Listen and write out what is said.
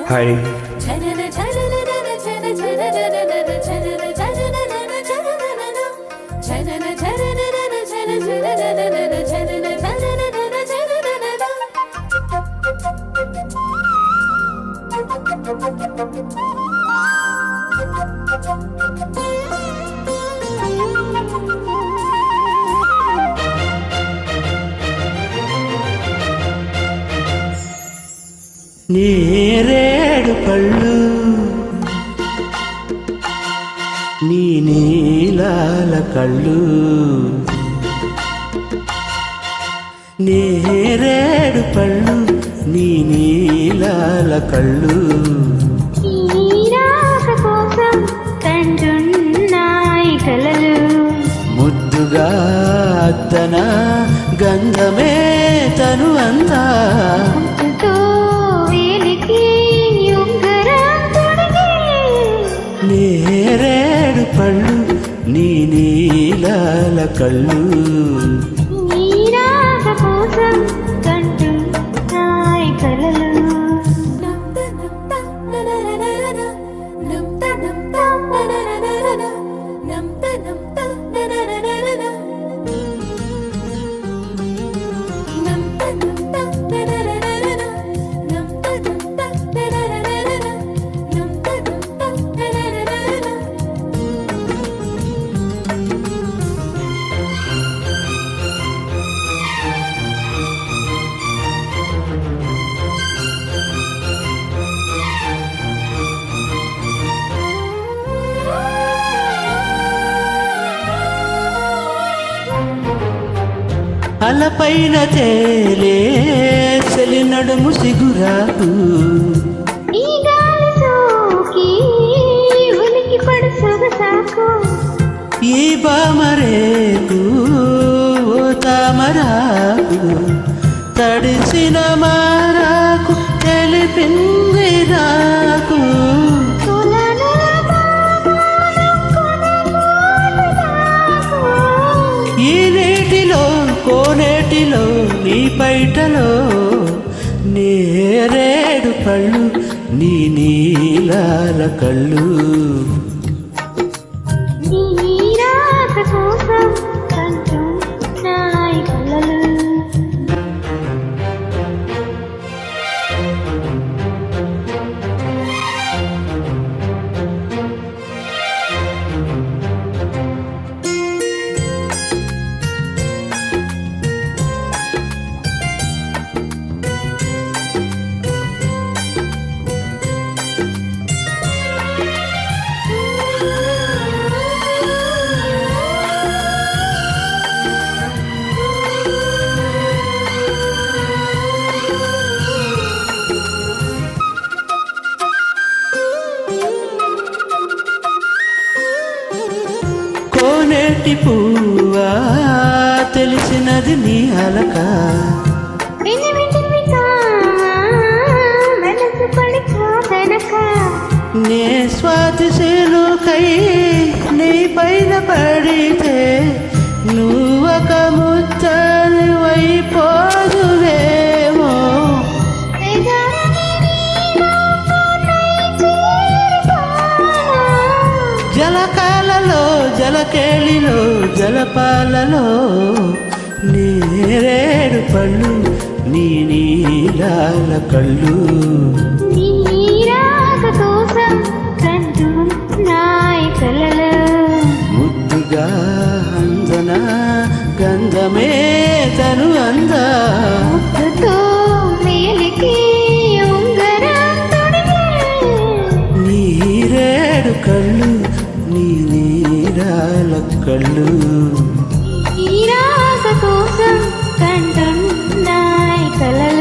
Hi. నేరేడు పళ్ళు నీ నీలాల కళ్ళు, నేరేడు పళ్ళు నీ నీలాల కళ్ళు, ముద్దుగా అద్దన గంధమే తను అందా, నేరేడు పళ్ళు నీ నీలాల కళ్ళు, అలపైన తేలే చెలి నడుము సిగురాకు, ఈ బామరేకు ఓ తామరాకు, తడిసిన మారాకు తెలిపింది నాకు, ఈ నీటిలో కోనేటిలో నీ పైటలో, నేరేడు పళ్ళు నీ నీలాల కళ్ళు, కోనేటి పువ్వా తెలిసినది నీ అలక, నే స్వాతి సేనుకై నీ పైన పడితే నువ్వొక ముచ్చని వైపోదువేమో, జలకాలలో జలకేళిలో జలపాలలో, నేరేడు పళ్ళు నీ నీలాల కళ్ళు, ముద్దుగా అందన గంధమే తను అందా, నీరేడు కళ్ళు నీ నీరాల కళ్ళు, కోసం కంటున్నాయి కలలు.